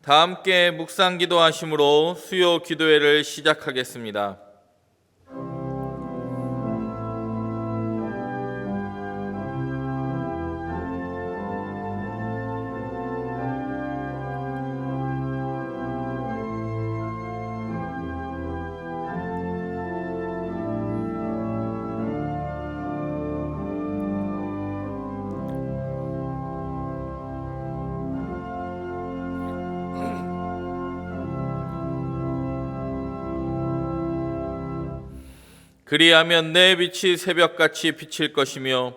다 함께 묵상 기도하심으로 수요 기도회를 시작하겠습니다. 그리하면 내 빛이 새벽같이 비칠 것이며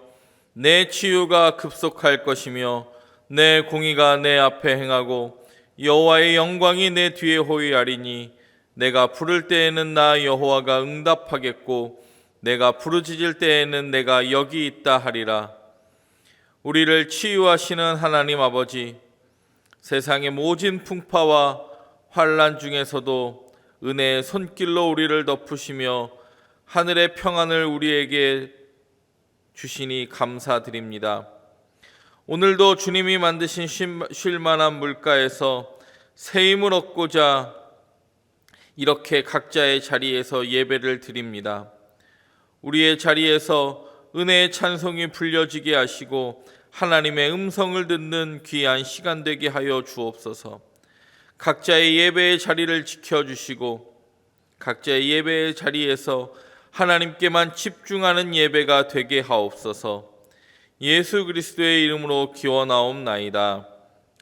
내 치유가 급속할 것이며 내 공의가 내 앞에 행하고 여호와의 영광이 내 뒤에 호위하리니 내가 부를 때에는 나 여호와가 응답하겠고 내가 부르짖을 때에는 내가 여기 있다 하리라. 우리를 치유하시는 하나님 아버지, 세상의 모진 풍파와 환난 중에서도 은혜의 손길로 우리를 덮으시며 하늘의 평안을 우리에게 주시니 감사드립니다. 오늘도 주님이 만드신 쉴만한 물가에서 새 힘을 얻고자 이렇게 각자의 자리에서 예배를 드립니다. 우리의 자리에서 은혜의 찬송이 불려지게 하시고 하나님의 음성을 듣는 귀한 시간 되게 하여 주옵소서. 각자의 예배의 자리를 지켜주시고 각자의 예배의 자리에서 하나님께만 집중하는 예배가 되게 하옵소서. 예수 그리스도의 이름으로 기원하옵나이다.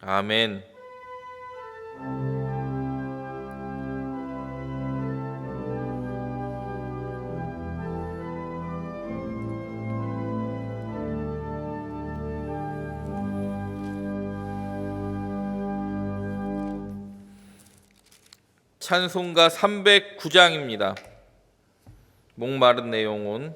아멘. 찬송가 309장입니다. 목마른 내 영혼.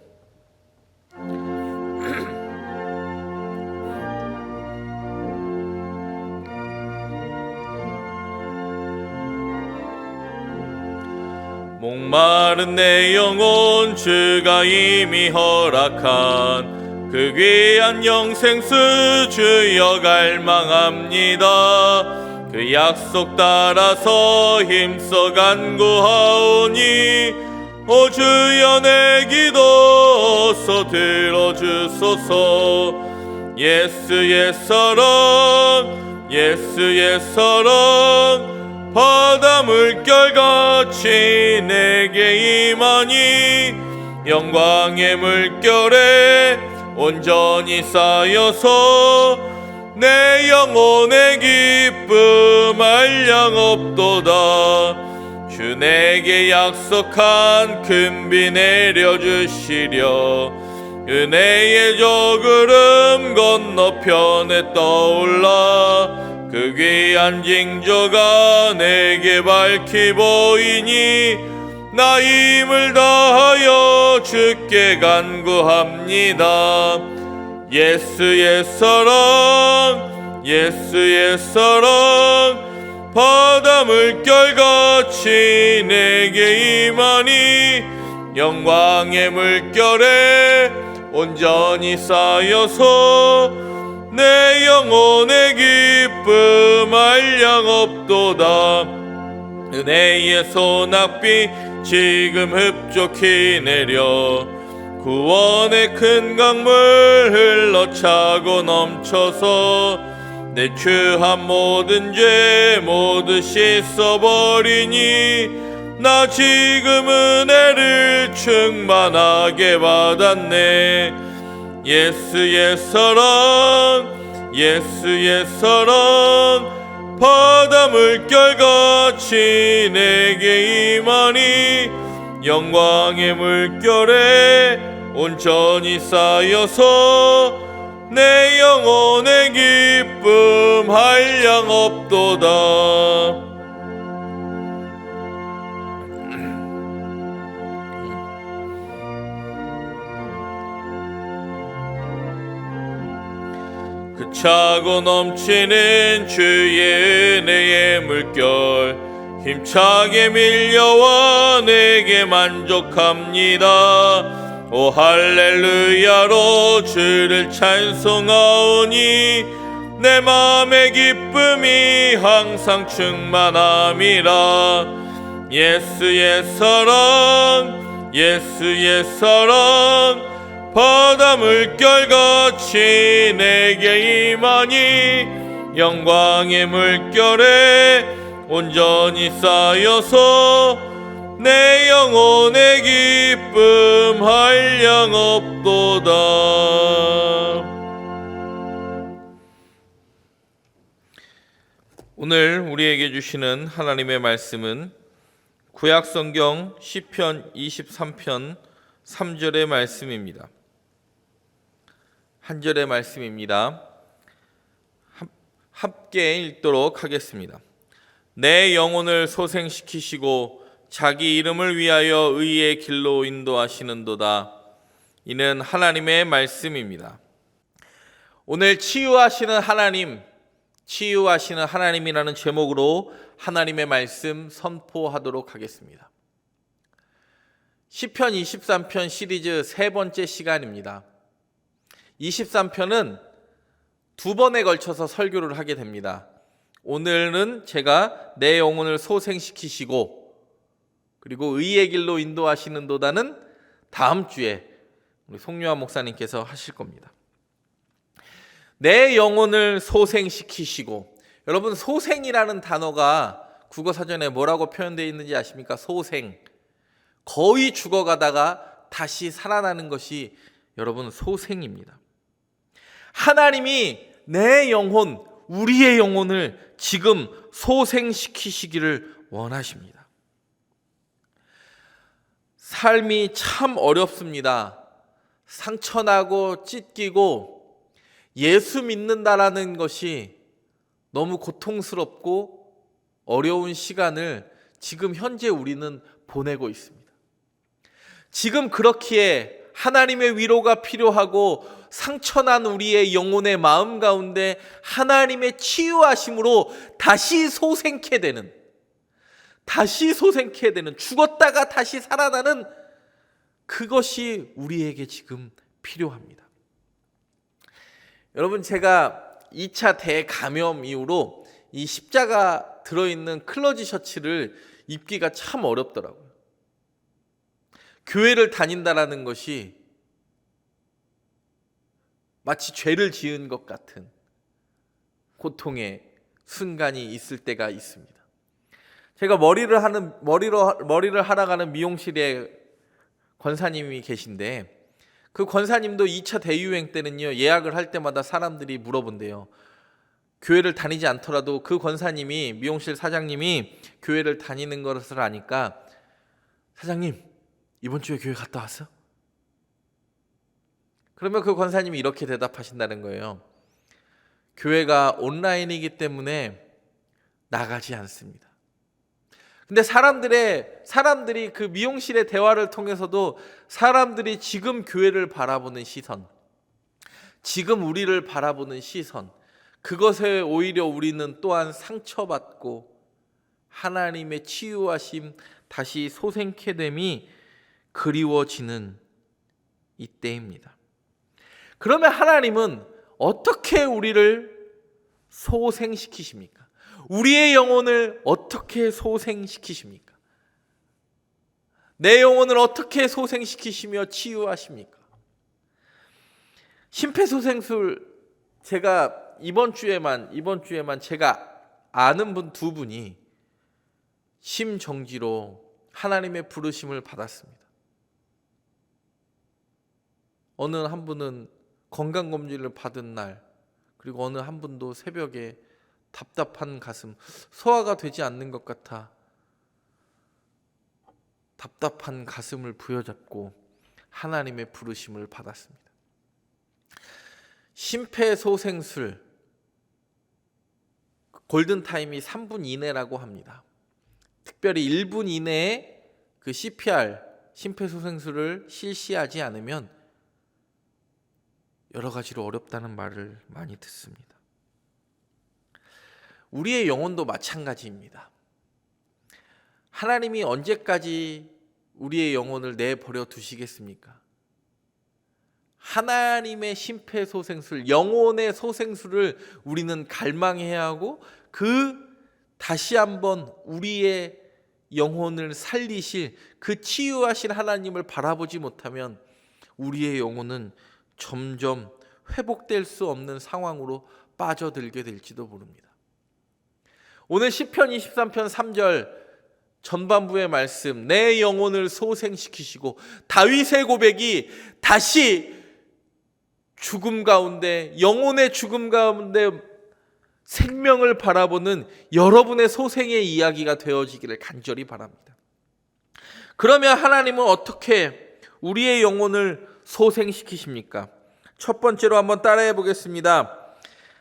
목마른 내 영혼, 주가 이미 허락한 그 귀한 영생수 주여 갈망합니다. 그 약속 따라서 힘써 간구하오니 오 주여 내 기도 어서 들어주소서. 예수의 사랑 예수의 사랑 바다 물결같이 내게 임하니 영광의 물결에 온전히 쌓여서 내 영혼의 기쁨 한량 없도다. 주 내게 약속한 큰 비 내려주시려 은혜의 저구름 건너편에 떠올라 그 귀한 징조가 내게 밝히 보이니 나 힘을 다하여 주께 간구합니다. 예수의 사랑 예수의 사랑 바다 물결같이 내게 임하니 영광의 물결에 온전히 쌓여서 내 영혼의 기쁨 한량 없도다. 은혜의 소낙비 지금 흡족히 내려 구원의 큰 강물 흘러차고 넘쳐서 내 추한 모든 죄 모두 씻어버리니 나 지금 은혜를 충만하게 받았네. 예수의 사랑 예수의 사랑 바다 물결같이 내게 임하니 영광의 물결에 온전히 쌓여서 내 영혼의 기쁨 한량 없도다. 그 차고 넘치는 주의 은혜의 물결 힘차게 밀려와 내게 만족합니다. 오 할렐루야로 주를 찬송하오니 내 마음의 기쁨이 항상 충만함이라. 예수의 사랑, 예수의 사랑, 바다 물결같이 내게 임하니 영광의 물결에 온전히 쌓여서 내 영혼의 기쁨 한량없도다. 오늘 우리에게 주시는 하나님의 말씀은 구약성경 시편 23편 3절의 말씀입니다. 한 절의 말씀입니다. 함께 읽도록 하겠습니다. 내 영혼을 소생시키시고 자기 이름을 위하여 의의 길로 인도하시는도다. 이는 하나님의 말씀입니다. 오늘 치유하시는 하나님이라는 제목으로 하나님의 말씀 선포하도록 하겠습니다. 시편 23편 시리즈 세 번째 시간입니다. 23편은 두 번에 걸쳐서 설교를 하게 됩니다. 오늘은 제가 내 영혼을 소생시키시고 그리고 의의 길로 인도하시는도다는 다음 주에 우리 송유아 목사님께서 하실 겁니다. 내 영혼을 소생시키시고, 여러분 소생이라는 단어가 국어사전에 뭐라고 표현되어 있는지 아십니까? 소생, 거의 죽어가다가 다시 살아나는 것이 여러분 소생입니다. 하나님이 내 영혼, 우리의 영혼을 지금 소생시키시기를 원하십니다. 삶이 참 어렵습니다. 상처나고 찢기고 예수 믿는다라는 것이 너무 고통스럽고 어려운 시간을 지금 현재 우리는 보내고 있습니다. 지금 그렇기에 하나님의 위로가 필요하고 상처난 우리의 영혼의 마음 가운데 하나님의 치유하심으로 다시 소생케 되는, 죽었다가 다시 살아나는 그것이 우리에게 지금 필요합니다. 여러분, 제가 2차 대감염 이후로 이 십자가 들어있는 클러지 셔츠를 입기가 참 어렵더라고요. 교회를 다닌다라는 것이 마치 죄를 지은 것 같은 고통의 순간이 있을 때가 있습니다. 제가 머리를 하러 가는 미용실에 권사님이 계신데, 그 권사님도 2차 대유행 때는요, 예약을 할 때마다 사람들이 물어본대요. 교회를 다니지 않더라도 그 권사님이, 미용실 사장님이 교회를 다니는 것을 아니까, 사장님 이번 주에 교회 갔다 왔어? 그러면 그 권사님이 이렇게 대답하신다는 거예요. 교회가 온라인이기 때문에 나가지 않습니다. 근데 사람들이 그 미용실의 대화를 통해서도 사람들이 지금 교회를 바라보는 시선, 지금 우리를 바라보는 시선, 그것에 오히려 우리는 또한 상처받고 하나님의 치유하심, 다시 소생케 됨이 그리워지는 이때입니다. 그러면 하나님은 어떻게 우리를 소생시키십니까? 우리의 영혼을 어떻게 소생시키십니까? 내 영혼을 어떻게 소생시키시며 치유하십니까? 심폐소생술, 제가 이번 주에만 제가 아는 분 두 분이 심정지로 하나님의 부르심을 받았습니다. 어느 한 분은 건강검진을 받은 날, 그리고 어느 한 분도 새벽에 답답한 가슴, 소화가 되지 않는 것 같아 답답한 가슴을 부여잡고 하나님의 부르심을 받았습니다. 심폐소생술 골든타임이 3분 이내라고 합니다. 특별히 1분 이내에 그 CPR, 심폐소생술을 실시하지 않으면 여러 가지로 어렵다는 말을 많이 듣습니다. 우리의 영혼도 마찬가지입니다. 하나님이 언제까지 우리의 영혼을 내버려 두시겠습니까? 하나님의 심폐소생술, 영혼의 소생술을 우리는 갈망해야 하고, 다시 한번 우리의 영혼을 살리실 그 치유하실 하나님을 바라보지 못하면 우리의 영혼은 점점 회복될 수 없는 상황으로 빠져들게 될지도 모릅니다. 오늘 시편 23편 3절 전반부의 말씀, 내 영혼을 소생시키시고, 다윗의 고백이 다시 죽음 가운데, 영혼의 죽음 가운데 생명을 바라보는 여러분의 소생의 이야기가 되어지기를 간절히 바랍니다. 그러면 하나님은 어떻게 우리의 영혼을 소생시키십니까? 첫 번째로 한번 따라해 보겠습니다.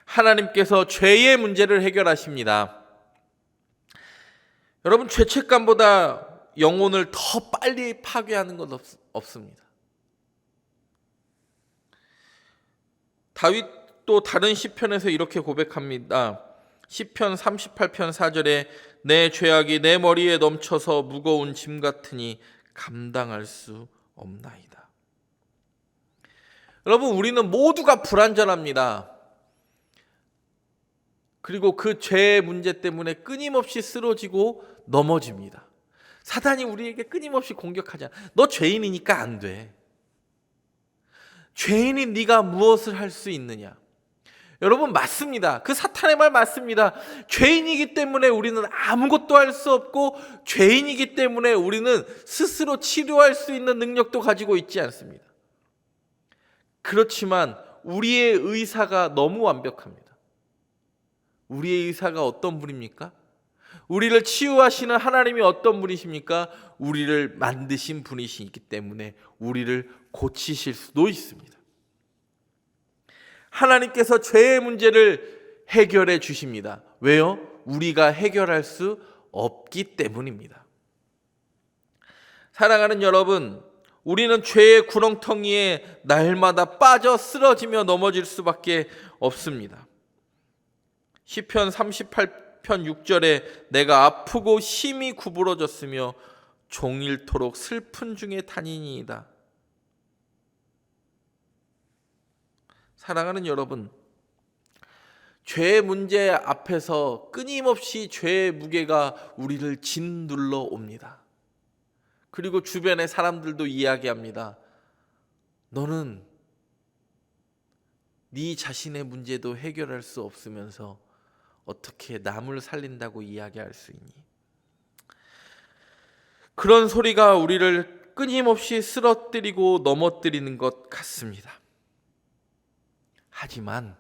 하나님께서 죄의 문제를 해결하십니다. 여러분, 죄책감보다 영혼을 더 빨리 파괴하는 건 없습니다. 다윗도 다른 시편에서 이렇게 고백합니다. 시편 38편 4절에 내 죄악이 내 머리에 넘쳐서 무거운 짐 같으니 감당할 수 없나이다. 여러분, 우리는 모두가 불완전합니다. 그리고 그 죄의 문제 때문에 끊임없이 쓰러지고 넘어집니다. 사단이 우리에게 끊임없이 공격하잖아. 너 죄인이니까 안 돼. 죄인인 네가 무엇을 할 수 있느냐? 여러분, 맞습니다. 그 사탄의 말 맞습니다. 죄인이기 때문에 우리는 아무것도 할 수 없고, 죄인이기 때문에 우리는 스스로 치료할 수 있는 능력도 가지고 있지 않습니다. 그렇지만 우리의 의사가 너무 완벽합니다. 우리의 의사가 어떤 분입니까? 우리를 치유하시는 하나님이 어떤 분이십니까? 우리를 만드신 분이시기 때문에 우리를 고치실 수도 있습니다. 하나님께서 죄의 문제를 해결해 주십니다. 왜요? 우리가 해결할 수 없기 때문입니다. 사랑하는 여러분, 우리는 죄의 구렁텅이에 날마다 빠져 쓰러지며 넘어질 수밖에 없습니다. 시편 38편 6절에 내가 아프고 심히 구부러졌으며 종일토록 슬픈 중에 다니니이다. 사랑하는 여러분, 죄의 문제 앞에서 끊임없이 죄의 무게가 우리를 짓눌러 옵니다. 그리고 주변의 사람들도 이야기합니다. 너는 네 자신의 문제도 해결할 수 없으면서 어떻게 남을 살린다고 이야기할 수 있니? 그런 소리가 우리를 끊임없이 쓰러뜨리고 넘어뜨리는 것 같습니다. 하지만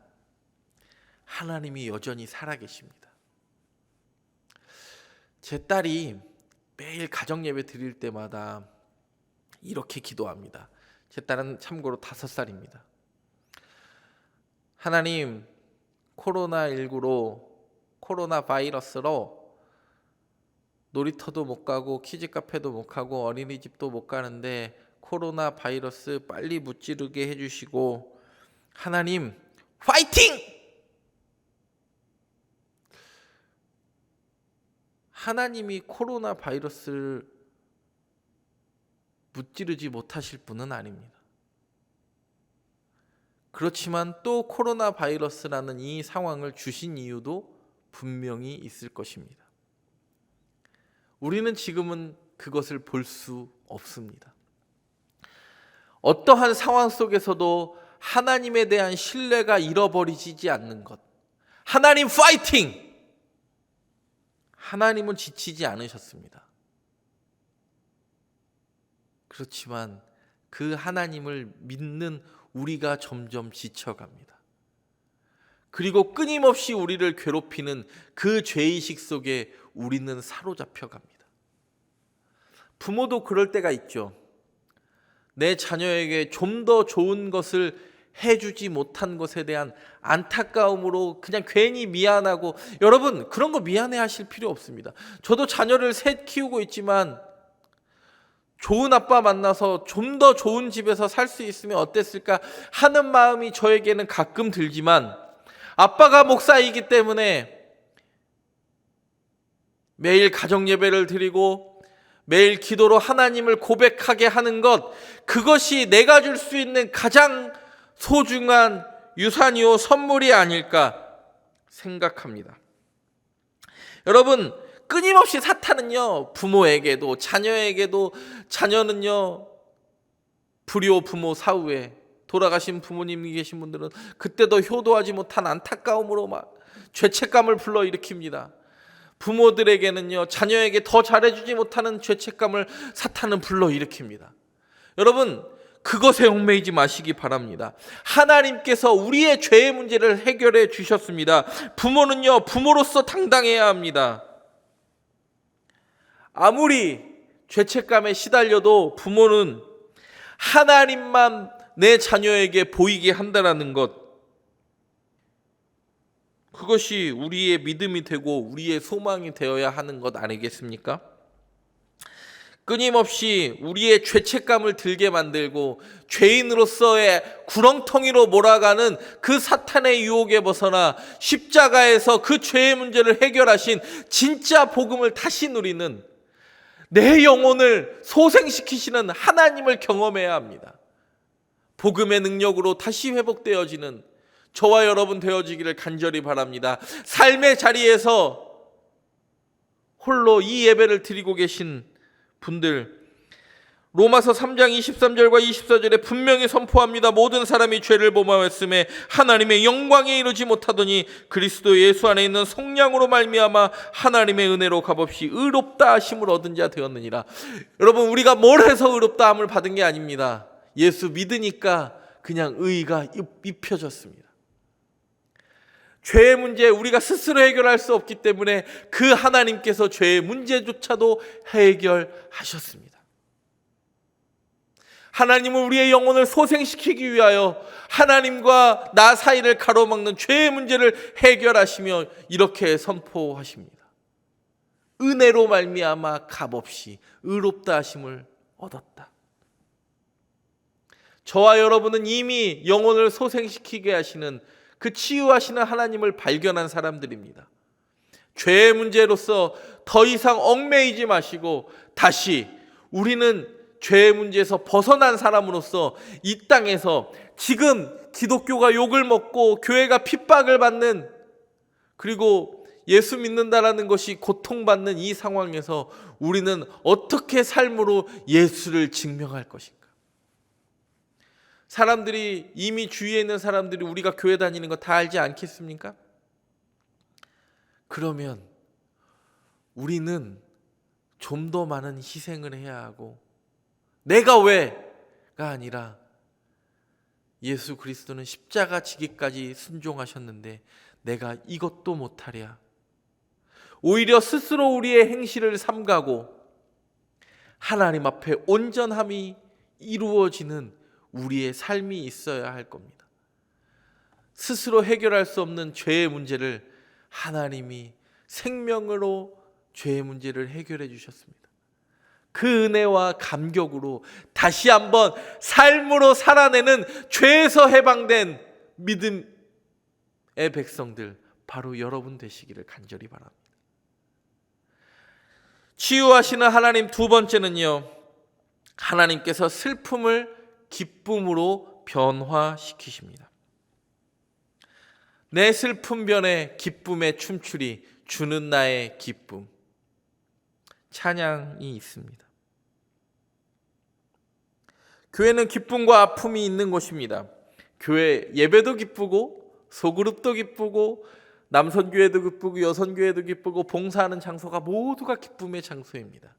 하나님이 여전히 살아계십니다. 제 딸이 매일 가정예배 드릴 때마다 이렇게 기도합니다. 제 딸은 참고로 5살입니다. 하나님, 코로나 바이러스로 놀이터도 못 가고 키즈카페도 못 가고 어린이집도 못 가는데 코로나 바이러스 빨리 무찌르게 해주시고, 하나님 파이팅! 하나님이 코로나 바이러스를 무찌르지 못하실 분은 아닙니다. 그렇지만 또 코로나 바이러스라는 이 상황을 주신 이유도 분명히 있을 것입니다. 우리는 지금은 그것을 볼 수 없습니다. 어떠한 상황 속에서도 하나님에 대한 신뢰가 잃어버리지 않는 것. 하나님 파이팅! 하나님은 지치지 않으셨습니다. 그렇지만 그 하나님을 믿는 우리가 점점 지쳐갑니다. 그리고 끊임없이 우리를 괴롭히는 그 죄의식 속에 우리는 사로잡혀 갑니다. 부모도 그럴 때가 있죠. 내 자녀에게 좀 더 좋은 것을 해주지 못한 것에 대한 안타까움으로 그냥 괜히 미안하고, 여러분 그런 거 미안해 하실 필요 없습니다. 저도 자녀를 셋 키우고 있지만 좋은 아빠 만나서 좀 더 좋은 집에서 살 수 있으면 어땠을까 하는 마음이 저에게는 가끔 들지만, 아빠가 목사이기 때문에 매일 가정 예배를 드리고 매일 기도로 하나님을 고백하게 하는 것, 그것이 내가 줄 수 있는 가장 소중한 유산이요 선물이 아닐까 생각합니다. 여러분, 끊임없이 사탄은요, 부모에게도 자녀에게도, 자녀는요 불효 부모 사후에 돌아가신 부모님이 계신 분들은 그때도 효도하지 못한 안타까움으로 막 죄책감을 불러일으킵니다. 부모들에게는요, 자녀에게 더 잘해주지 못하는 죄책감을 사탄은 불러일으킵니다. 여러분, 그것에 얽매이지 마시기 바랍니다. 하나님께서 우리의 죄의 문제를 해결해 주셨습니다. 부모는요, 부모로서 당당해야 합니다. 아무리 죄책감에 시달려도 부모는 하나님만 내 자녀에게 보이게 한다는 것, 그것이 우리의 믿음이 되고 우리의 소망이 되어야 하는 것 아니겠습니까? 끊임없이 우리의 죄책감을 들게 만들고 죄인으로서의 구렁텅이로 몰아가는 그 사탄의 유혹에 벗어나 십자가에서 그 죄의 문제를 해결하신 진짜 복음을 다시 누리는, 내 영혼을 소생시키시는 하나님을 경험해야 합니다. 복음의 능력으로 다시 회복되어지는 저와 여러분 되어지기를 간절히 바랍니다. 삶의 자리에서 홀로 이 예배를 드리고 계신 분들, 로마서 3장 23절과 24절에 분명히 선포합니다. 모든 사람이 죄를 범하였음에 하나님의 영광에 이르지 못하더니 그리스도 예수 안에 있는 성령으로 말미암아 하나님의 은혜로 값없이 의롭다 하심을 얻은 자 되었느니라. 여러분, 우리가 뭘 해서 의롭다 함을 받은 게 아닙니다. 예수 믿으니까 그냥 의가 입혀졌습니다. 죄의 문제 우리가 스스로 해결할 수 없기 때문에 그 하나님께서 죄의 문제조차도 해결하셨습니다. 하나님은 우리의 영혼을 소생시키기 위하여 하나님과 나 사이를 가로막는 죄의 문제를 해결하시며 이렇게 선포하십니다. 은혜로 말미암아 값없이 의롭다 하심을 얻었다. 저와 여러분은 이미 영혼을 소생시키게 하시는 그 치유하시는 하나님을 발견한 사람들입니다. 죄의 문제로서 더 이상 얽매이지 마시고 다시 우리는 죄의 문제에서 벗어난 사람으로서 이 땅에서 지금 기독교가 욕을 먹고 교회가 핍박을 받는, 그리고 예수 믿는다라는 것이 고통받는 이 상황에서 우리는 어떻게 삶으로 예수를 증명할 것인가? 사람들이, 이미 주위에 있는 사람들이 우리가 교회 다니는 거 다 알지 않겠습니까? 그러면 우리는 좀 더 많은 희생을 해야 하고, 내가 왜가 아니라 예수 그리스도는 십자가 지기까지 순종하셨는데 내가 이것도 못하랴. 오히려 스스로 우리의 행실을 삼가고 하나님 앞에 온전함이 이루어지는 우리의 삶이 있어야 할 겁니다. 스스로 해결할 수 없는 죄의 문제를 하나님이 생명으로 죄의 문제를 해결해 주셨습니다. 그 은혜와 감격으로 다시 한번 삶으로 살아내는, 죄에서 해방된 믿음의 백성들, 바로 여러분 되시기를 간절히 바랍니다. 치유하시는 하나님 두 번째는요, 하나님께서 슬픔을 기쁨으로 변화시키십니다. 내 슬픔 변에 기쁨의 춤추리, 주는 나의 기쁨. 찬양이 있습니다. 교회는 기쁨과 아픔이 있는 곳입니다. 교회 예배도 기쁘고 소그룹도 기쁘고 남선교회도 기쁘고 여선교회도 기쁘고 봉사하는 장소가 모두가 기쁨의 장소입니다.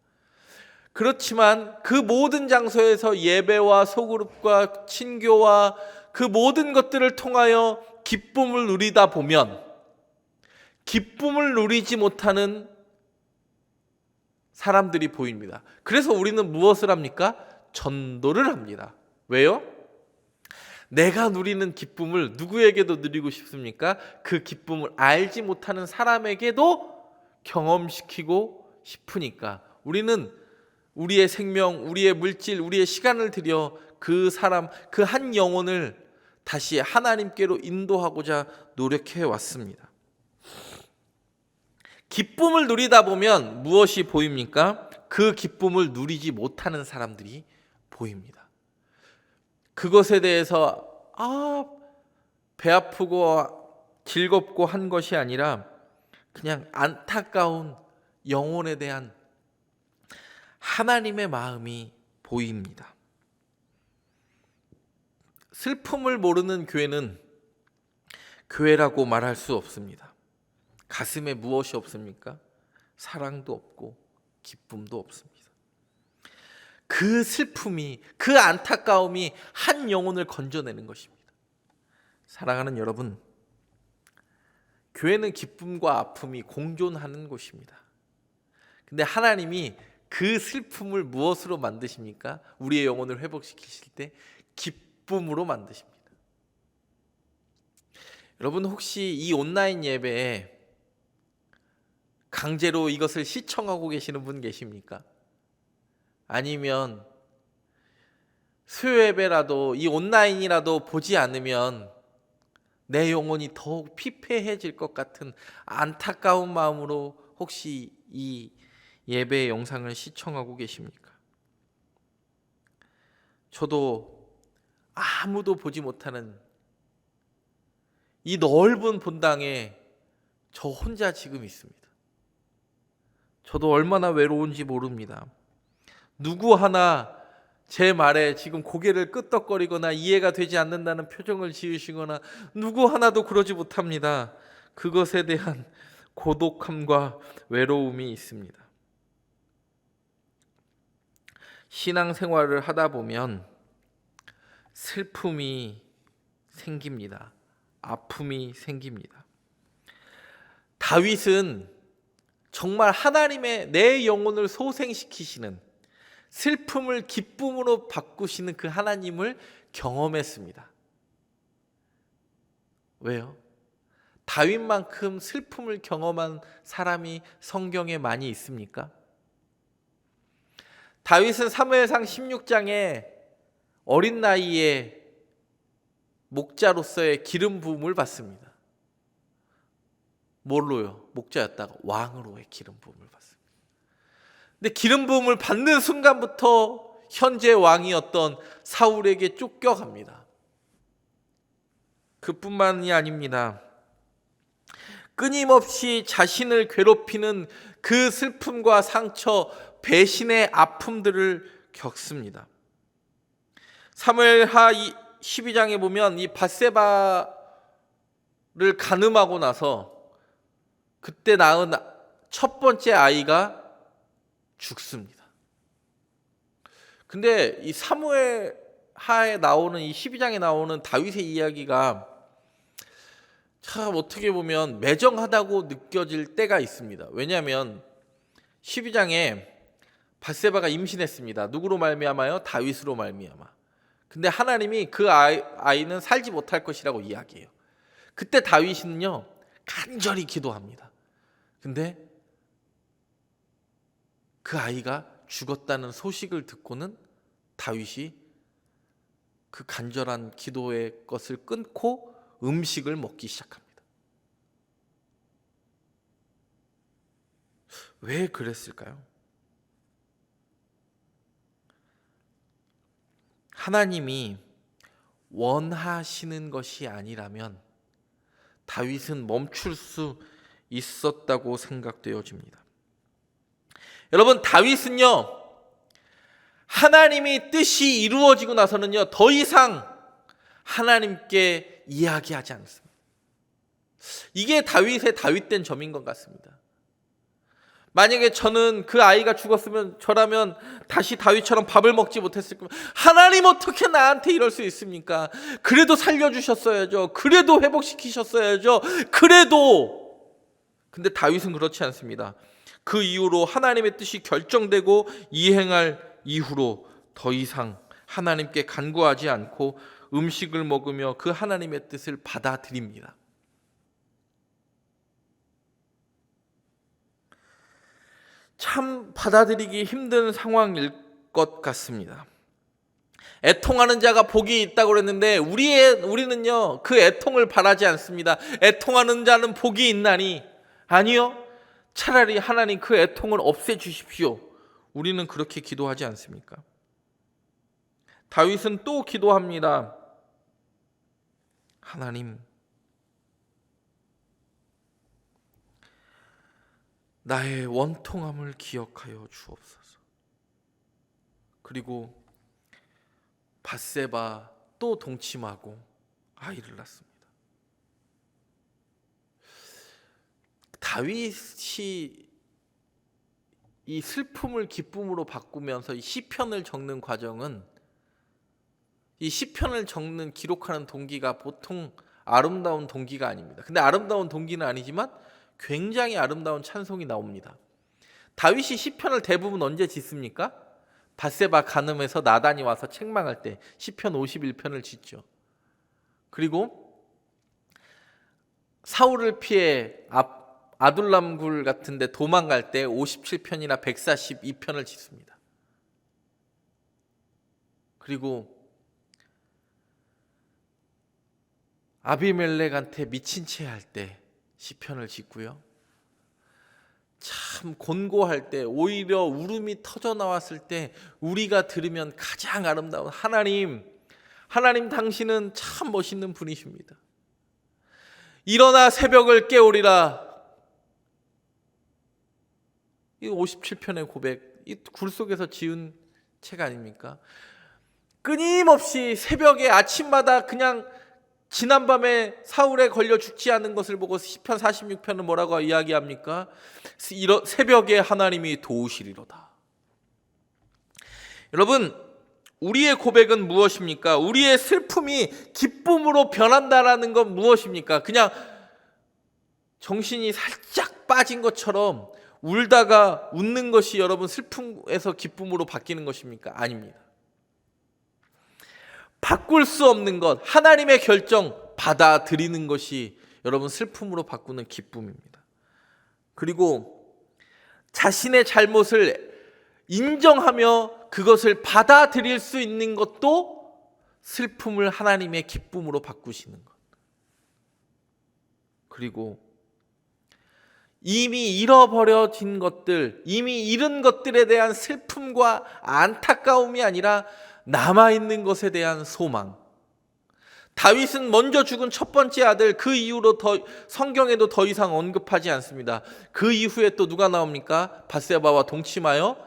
그렇지만 그 모든 장소에서 예배와 소그룹과 친교와 그 모든 것들을 통하여 기쁨을 누리다 보면 기쁨을 누리지 못하는 사람들이 보입니다. 그래서 우리는 무엇을 합니까? 전도를 합니다. 왜요? 내가 누리는 기쁨을 누구에게도 누리고 싶습니까? 그 기쁨을 알지 못하는 사람에게도 경험시키고 싶으니까 우리는 우리의 생명, 우리의 물질, 우리의 시간을 들여 그 사람, 그 한 영혼을 다시 하나님께로 인도하고자 노력해 왔습니다. 기쁨을 누리다 보면 무엇이 보입니까? 그 기쁨을 누리지 못하는 사람들이 보입니다. 그것에 대해서 배 아프고 즐겁고 한 것이 아니라 그냥 안타까운 영혼에 대한 하나님의 마음이 보입니다. 슬픔을 모르는 교회는 교회라고 말할 수 없습니다. 가슴에 무엇이 없습니까? 사랑도 없고 기쁨도 없습니다. 그 슬픔이, 그 안타까움이 한 영혼을 건져내는 것입니다. 사랑하는 여러분, 교회는 기쁨과 아픔이 공존하는 곳입니다. 근데 하나님이 그 슬픔을 무엇으로 만드십니까? 우리의 영혼을 회복시키실 때 기쁨으로 만드십니다. 여러분, 혹시 이 온라인 예배에 강제로 이것을 시청하고 계시는 분 계십니까? 아니면 수요 예배라도 이 온라인이라도 보지 않으면 내 영혼이 더욱 피폐해질 것 같은 안타까운 마음으로 혹시 이 예배 영상을 시청하고 계십니까? 저도 아무도 보지 못하는 이 넓은 본당에 저 혼자 지금 있습니다. 저도 얼마나 외로운지 모릅니다. 누구 하나 제 말에 지금 고개를 끄덕거리거나 이해가 되지 않는다는 표정을 지으시거나 누구 하나도 그러지 못합니다. 그것에 대한 고독함과 외로움이 있습니다. 신앙생활을 하다 보면 슬픔이 생깁니다. 아픔이 생깁니다. 다윗은 정말 하나님의 내 영혼을 소생시키시는, 슬픔을 기쁨으로 바꾸시는 그 하나님을 경험했습니다. 왜요? 다윗만큼 슬픔을 경험한 사람이 성경에 많이 있습니까? 다윗은 사무엘상 16장에 어린 나이에 목자로서의 기름 부음을 받습니다. 뭘로요? 목자였다가 왕으로의 기름 부음을 받습니다. 근데 기름 부음을 받는 순간부터 현재 왕이었던 사울에게 쫓겨갑니다. 그뿐만이 아닙니다. 끊임없이 자신을 괴롭히는 그 슬픔과 상처, 배신의 아픔들을 겪습니다. 사무엘하 12장에 보면 이 밧세바를 간음하고 나서 그때 낳은 첫 번째 아이가 죽습니다. 근데 이 사무엘하에 나오는 이 12장에 나오는 다윗의 이야기가 참 어떻게 보면 매정하다고 느껴질 때가 있습니다. 왜냐하면 12장에 밧세바가 임신했습니다. 누구로 말미암아요? 다윗으로 말미암아. 근데 하나님이 그 아이는 살지 못할 것이라고 이야기해요. 그때 다윗은요 간절히 기도합니다. 근데 그 아이가 죽었다는 소식을 듣고는 다윗이 그 간절한 기도의 것을 끊고 음식을 먹기 시작합니다. 왜 그랬을까요? 하나님이 원하시는 것이 아니라면 다윗은 멈출 수 있었다고 생각되어집니다. 여러분, 다윗은요 하나님이 뜻이 이루어지고 나서는요 더 이상 하나님께 이야기하지 않습니다. 이게 다윗의 다윗된 점인 것 같습니다. 만약에 저는 그 아이가 죽었으면 저라면 다시 다윗처럼 밥을 먹지 못했을 겁니다. 하나님 어떻게 나한테 이럴 수 있습니까? 그래도 살려주셨어야죠. 그래도 회복시키셨어야죠. 그래도. 근데 다윗은 그렇지 않습니다. 그 이후로 하나님의 뜻이 결정되고 이행할 이후로 더 이상 하나님께 간구하지 않고 음식을 먹으며 그 하나님의 뜻을 받아들입니다. 참 받아들이기 힘든 상황일 것 같습니다. 애통하는 자가 복이 있다고 그랬는데 우리는요 그 애통을 바라지 않습니다. 애통하는 자는 복이 있나니, 아니요, 차라리 하나님 그 애통을 없애주십시오. 우리는 그렇게 기도하지 않습니까? 다윗은 또 기도합니다. 하나님, 나의 원통함을 기억하여 주옵소서. 그리고 밧세바 또 동침하고 아이를 낳습니다. 다윗이 이 슬픔을 기쁨으로 바꾸면서 이 시편을 적는 과정은, 이 시편을 적는 기록하는 동기가 보통 아름다운 동기가 아닙니다. 근데 아름다운 동기는 아니지만 굉장히 아름다운 찬송이 나옵니다. 다윗이 시편을 대부분 언제 짓습니까? 밧세바 간음해서 나단이 와서 책망할 때 시편 51편을 짓죠. 그리고 사울을 피해 아둘람굴 같은 데 도망갈 때 57편이나 142편을 짓습니다. 그리고 아비멜렉한테 미친 채 할 때 시편을 짓고요. 참 곤고할 때, 오히려 울음이 터져 나왔을 때 우리가 들으면 가장 아름다운 하나님 당신은 참 멋있는 분이십니다. 일어나 새벽을 깨우리라. 이 57편의 고백, 이 굴 속에서 지은 책 아닙니까? 끊임없이 새벽에 아침마다 그냥 지난밤에 사울에 걸려 죽지 않은 것을 보고 시편 46편은 뭐라고 이야기합니까? 새벽에 하나님이 도우시리로다. 여러분, 우리의 고백은 무엇입니까? 우리의 슬픔이 기쁨으로 변한다라는 건 무엇입니까? 그냥 정신이 살짝 빠진 것처럼 울다가 웃는 것이 여러분 슬픔에서 기쁨으로 바뀌는 것입니까? 아닙니다. 바꿀 수 없는 것, 하나님의 결정 받아들이는 것이 여러분 슬픔으로 바꾸는 기쁨입니다. 그리고 자신의 잘못을 인정하며 그것을 받아들일 수 있는 것도 슬픔을 하나님의 기쁨으로 바꾸시는 것. 그리고 이미 잃어버려진 것들, 이미 잃은 것들에 대한 슬픔과 안타까움이 아니라 남아있는 것에 대한 소망. 다윗은 먼저 죽은 첫 번째 아들, 그 이후로 성경에도 더 이상 언급하지 않습니다. 그 이후에 또 누가 나옵니까? 밧세바와 동침하여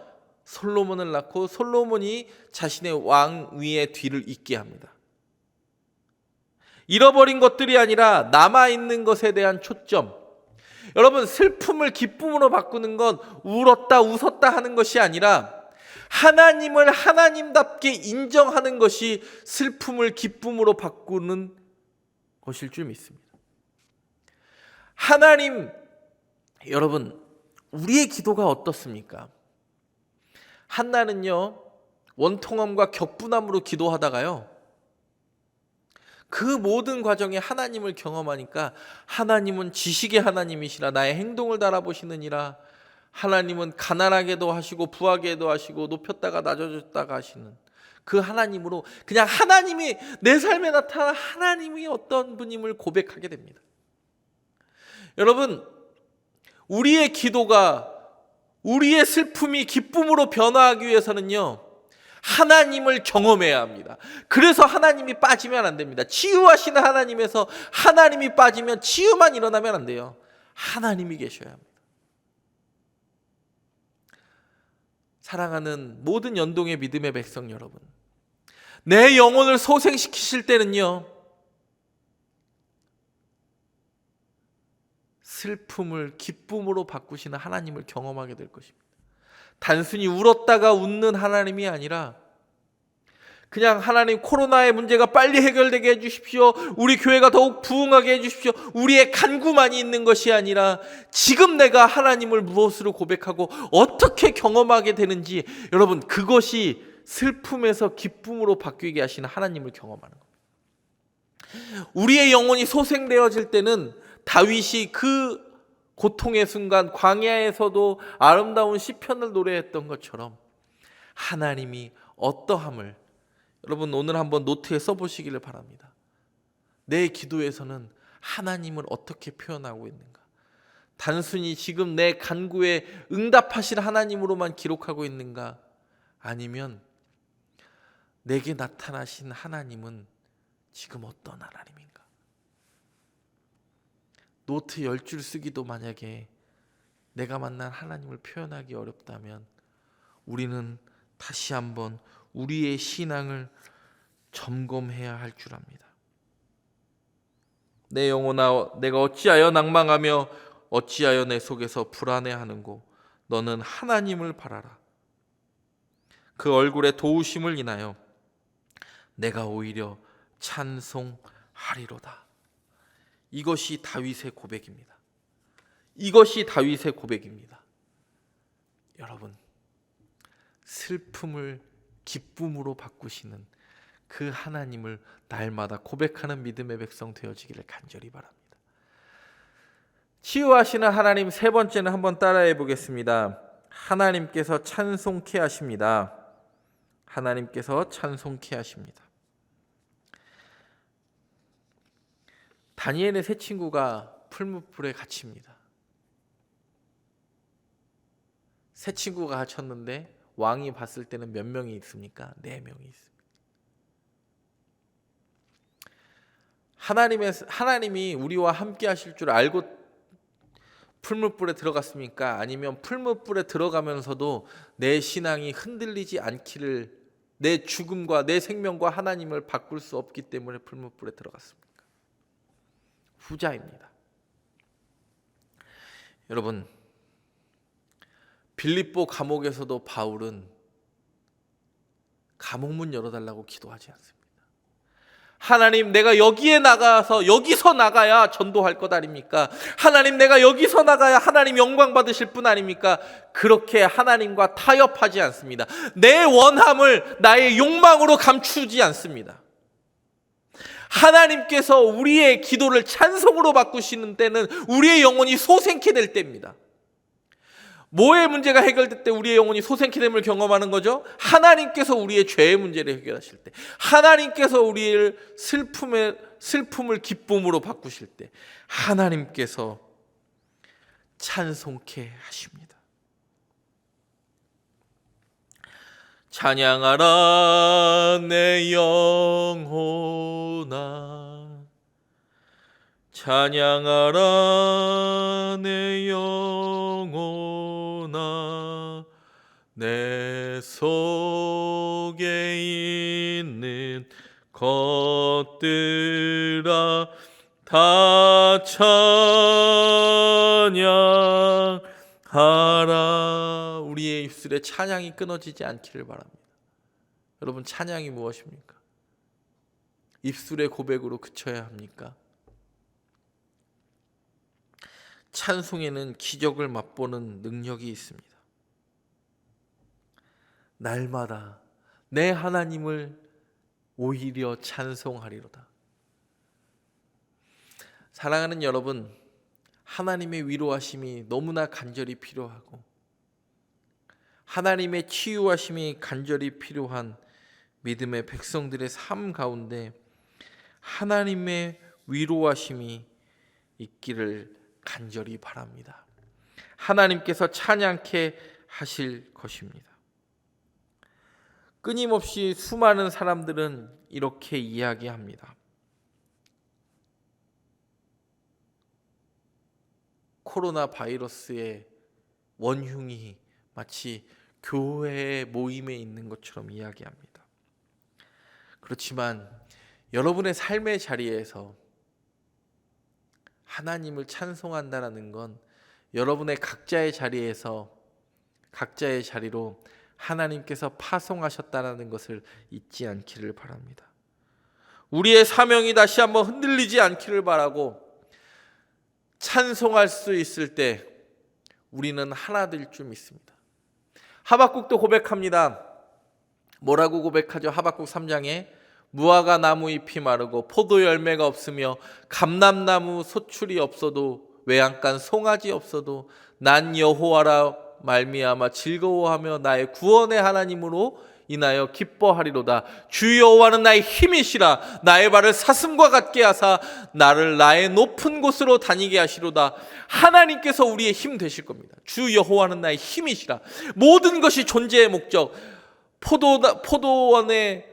솔로몬을 낳고 솔로몬이 자신의 왕위의 뒤를 잇게 합니다. 잃어버린 것들이 아니라 남아있는 것에 대한 초점. 여러분, 슬픔을 기쁨으로 바꾸는 건 울었다 웃었다 하는 것이 아니라 하나님을 하나님답게 인정하는 것이 슬픔을 기쁨으로 바꾸는 것일 줄 믿습니다. 하나님, 여러분, 우리의 기도가 어떻습니까? 한나는요, 원통함과 격분함으로 기도하다가요, 그 모든 과정에 하나님을 경험하니까 하나님은 지식의 하나님이시라, 나의 행동을 달아보시느니라, 하나님은 가난하게도 하시고 부하게도 하시고 높였다가 낮아졌다가 하시는 그 하나님으로, 그냥 하나님이 내 삶에 나타난 하나님이 어떤 분임을 고백하게 됩니다. 여러분, 우리의 기도가, 우리의 슬픔이 기쁨으로 변화하기 위해서는요, 하나님을 경험해야 합니다. 그래서 하나님이 빠지면 안 됩니다. 치유하시는 하나님에서 하나님이 빠지면 치유만 일어나면 안 돼요. 하나님이 계셔야 합니다. 사랑하는 모든 연동의 믿음의 백성 여러분, 내 영혼을 소생시키실 때는요, 슬픔을 기쁨으로 바꾸시는 하나님을 경험하게 될 것입니다. 단순히 울었다가 웃는 하나님이 아니라 그냥 하나님, 코로나의 문제가 빨리 해결되게 해주십시오, 우리 교회가 더욱 부흥하게 해주십시오, 우리의 간구만이 있는 것이 아니라 지금 내가 하나님을 무엇으로 고백하고 어떻게 경험하게 되는지, 여러분, 그것이 슬픔에서 기쁨으로 바뀌게 하시는 하나님을 경험하는 겁니다. 우리의 영혼이 소생되어질 때는 다윗이 그 고통의 순간 광야에서도 아름다운 시편을 노래했던 것처럼 하나님이 어떠함을, 여러분 오늘 한번 노트에 써보시기를 바랍니다. 내 기도에서는 하나님을 어떻게 표현하고 있는가? 단순히 지금 내 간구에 응답하실 하나님으로만 기록하고 있는가? 아니면 내게 나타나신 하나님은 지금 어떤 하나님인가? 노트 10줄 쓰기도 만약에 내가 만난 하나님을 표현하기 어렵다면 우리는 다시 한번 우리의 신앙을 점검해야 할 줄 압니다. 내 영혼아, 내가 어찌하여 낭망하며 어찌하여 내 속에서 불안해하는고? 너는 하나님을 바라라. 그 얼굴의 도우심을 인하여 내가 오히려 찬송하리로다. 이것이 다윗의 고백입니다. 이것이 다윗의 고백입니다. 여러분, 슬픔을 기쁨으로 바꾸시는 그 하나님을 날마다 고백하는 믿음의 백성 되어지기를 간절히 바랍니다. 치유하시는 하나님, 세 번째는 한번 따라해 보겠습니다. 하나님께서 찬송케 하십니다. 하나님께서 찬송케 하십니다. 다니엘의 세 친구가 풀무불에 갇힙니다. 세 친구가 갇혔는데 왕이 봤을 때는 몇 명이 있습니까? 4명이 있습니다. 하나님이 우리와 함께 하실 줄 알고 풀무불에 들어갔습니까? 아니면 풀무불에 들어가면서도 내 신앙이 흔들리지 않기를, 내 죽음과 내 생명과 하나님을 바꿀 수 없기 때문에 풀무불에 들어갔습니까? 후자입니다. 여러분, 빌립보 감옥에서도 바울은 감옥문 열어달라고 기도하지 않습니다. 하나님, 내가 여기서 나가야 전도할 것 아닙니까? 하나님, 내가 여기서 나가야 하나님 영광 받으실 분 아닙니까? 그렇게 하나님과 타협하지 않습니다. 내 원함을 나의 욕망으로 감추지 않습니다. 하나님께서 우리의 기도를 찬송으로 바꾸시는 때는 우리의 영혼이 소생케 될 때입니다. 뭐의 문제가 해결될 때 우리의 영혼이 소생케 됨을 경험하는 거죠? 하나님께서 우리의 죄의 문제를 해결하실 때, 하나님께서 우리의 슬픔을 기쁨으로 바꾸실 때, 하나님께서 찬송케 하십니다. 찬양하라 내 영혼아, 찬양하라 내 영혼아, 내 속에 있는 것들아 다 찬양하라. 우리의 입술에 찬양이 끊어지지 않기를 바랍니다. 여러분, 찬양이 무엇입니까? 입술의 고백으로 그쳐야 합니까? 찬송에는 기적을 맛보는 능력이 있습니다. 날마다 내 하나님을 오히려 찬송하리로다. 사랑하는 여러분, 하나님의 위로하심이 너무나 간절히 필요하고 하나님의 치유하심이 간절히 필요한 믿음의 백성들의 삶 가운데 하나님의 위로하심이 있기를 간절히 바랍니다. 하나님께서 찬양케 하실 것입니다. 끊임없이 수많은 사람들은 이렇게 이야기합니다. 코로나 바이러스의 원흉이 마치 교회의 모임에 있는 것처럼 이야기합니다. 그렇지만 여러분의 삶의 자리에서 하나님을 찬송한다는 건 여러분의 각자의 자리에서 각자의 자리로 하나님께서 파송하셨다는 것을 잊지 않기를 바랍니다. 우리의 사명이 다시 한번 흔들리지 않기를 바라고 찬송할 수 있을 때 우리는 하나 될 줄 믿습니다. 하박국도 고백합니다. 뭐라고 고백하죠? 하박국 3장에 무화과 나무 잎이 마르고 포도 열매가 없으며 감람나무 소출이 없어도 외양간 송아지 없어도 난 여호와라 말미암아 즐거워하며 나의 구원의 하나님으로 인하여 기뻐하리로다. 주 여호와는 나의 힘이시라. 나의 발을 사슴과 같게 하사 나를 나의 높은 곳으로 다니게 하시로다. 하나님께서 우리의 힘 되실 겁니다. 주 여호와는 나의 힘이시라. 모든 것이 존재의 목적, 포도원의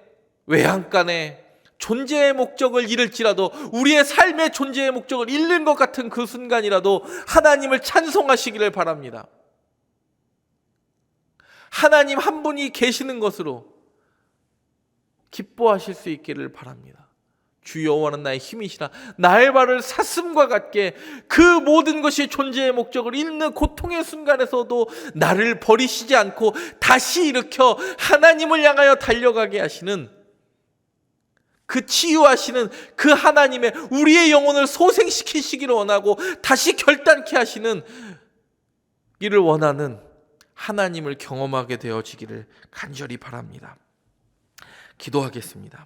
외양간에 존재의 목적을 잃을지라도, 우리의 삶의 존재의 목적을 잃는 것 같은 그 순간이라도 하나님을 찬송하시기를 바랍니다. 하나님 한 분이 계시는 것으로 기뻐하실 수 있기를 바랍니다. 주 여호와는 나의 힘이시라. 나의 발을 사슴과 같게, 그 모든 것이 존재의 목적을 잃는 고통의 순간에서도 나를 버리시지 않고 다시 일으켜 하나님을 향하여 달려가게 하시는, 그 치유하시는 그 하나님의, 우리의 영혼을 소생시키시기를 원하고 다시 결단케 하시는 이를 원하는 하나님을 경험하게 되어지기를 간절히 바랍니다. 기도하겠습니다.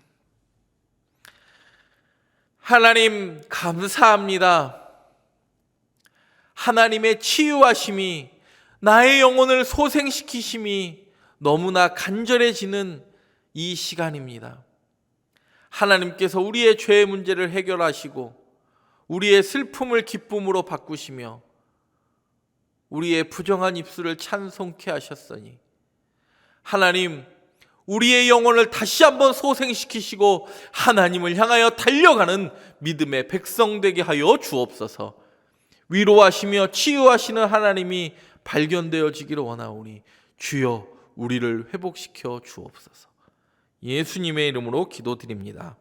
하나님 감사합니다. 하나님의 치유하심이, 나의 영혼을 소생시키심이 너무나 간절해지는 이 시간입니다. 하나님께서 우리의 죄의 문제를 해결하시고 우리의 슬픔을 기쁨으로 바꾸시며 우리의 부정한 입술을 찬송케 하셨으니, 하나님 우리의 영혼을 다시 한번 소생시키시고 하나님을 향하여 달려가는 믿음의 백성 되게 하여 주옵소서. 위로하시며 치유하시는 하나님이 발견되어지기를 원하오니 주여 우리를 회복시켜 주옵소서. 예수님의 이름으로 기도드립니다.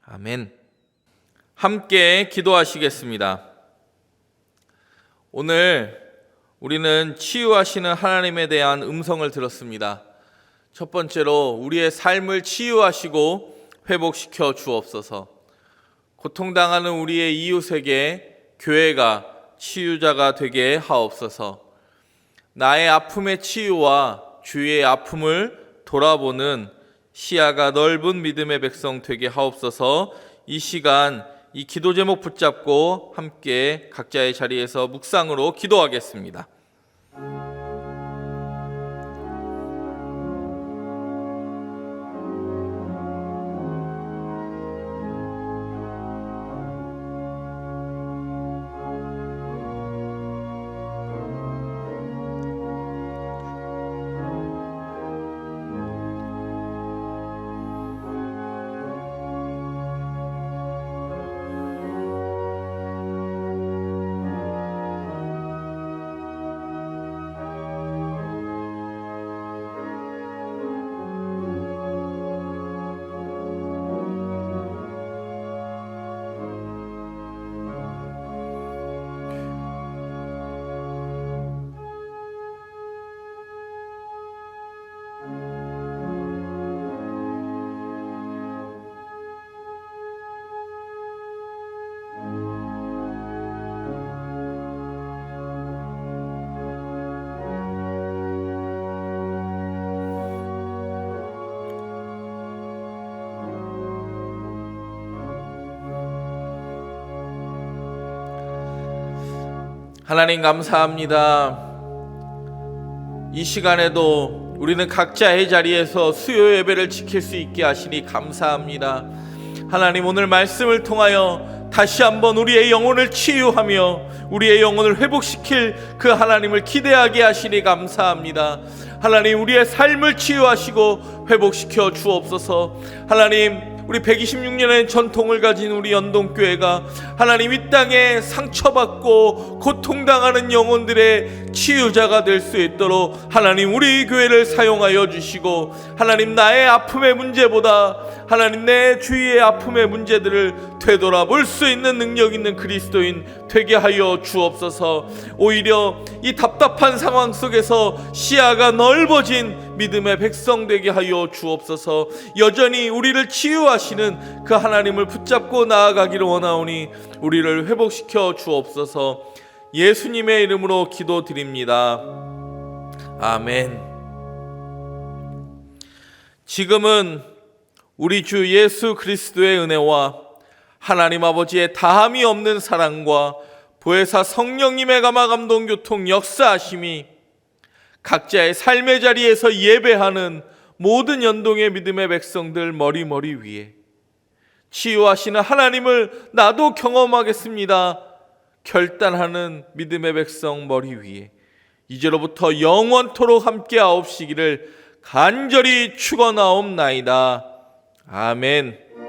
아멘. 함께 기도하시겠습니다. 오늘 우리는 치유하시는 하나님에 대한 음성을 들었습니다. 첫 번째로 우리의 삶을 치유하시고 회복시켜 주옵소서. 고통당하는 우리의 이웃에게 교회가 치유자가 되게 하옵소서. 나의 아픔의 치유와 주의 아픔을 돌아보는 시야가 넓은 믿음의 백성 되게 하옵소서. 이 시간 이 기도 제목 붙잡고 함께 각자의 자리에서 묵상으로 기도하겠습니다. 하나님 감사합니다. 이 시간에도 우리는 각자의 자리에서 수요 예배를 지킬 수 있게 하시니 감사합니다. 하나님 오늘 말씀을 통하여 다시 한번 우리의 영혼을 치유하며 우리의 영혼을 회복시킬 그 하나님을 기대하게 하시니 감사합니다. 하나님 우리의 삶을 치유하시고 회복시켜 주옵소서. 하나님 우리 126년의 전통을 가진 우리 연동교회가 하나님 이 땅에 상처받고 고통당하는 영혼들의 치유자가 될 수 있도록 하나님 우리 교회를 사용하여 주시고, 하나님 나의 아픔의 문제보다 하나님 내 주위의 아픔의 문제들을 되돌아볼 수 있는 능력 있는 그리스도인 되게 하여 주옵소서. 오히려 이 답답한 상황 속에서 시야가 넓어진 믿음의 백성 되게 하여 주옵소서. 여전히 우리를 치유하시는 그 하나님을 붙잡고 나아가기를 원하오니 우리를 회복시켜 주옵소서. 예수님의 이름으로 기도드립니다. 아멘. 지금은 우리 주 예수 그리스도의 은혜와 하나님 아버지의 다함이 없는 사랑과 보혜사 성령님의 감화 감동 교통 역사하심이 각자의 삶의 자리에서 예배하는 모든 연동의 믿음의 백성들 머리 위에 치유하시는 하나님을 나도 경험하겠습니다 결단하는 믿음의 백성 머리 위에 이제로부터 영원토록 함께 하옵시기를 간절히 축원하옵나이다. 아멘.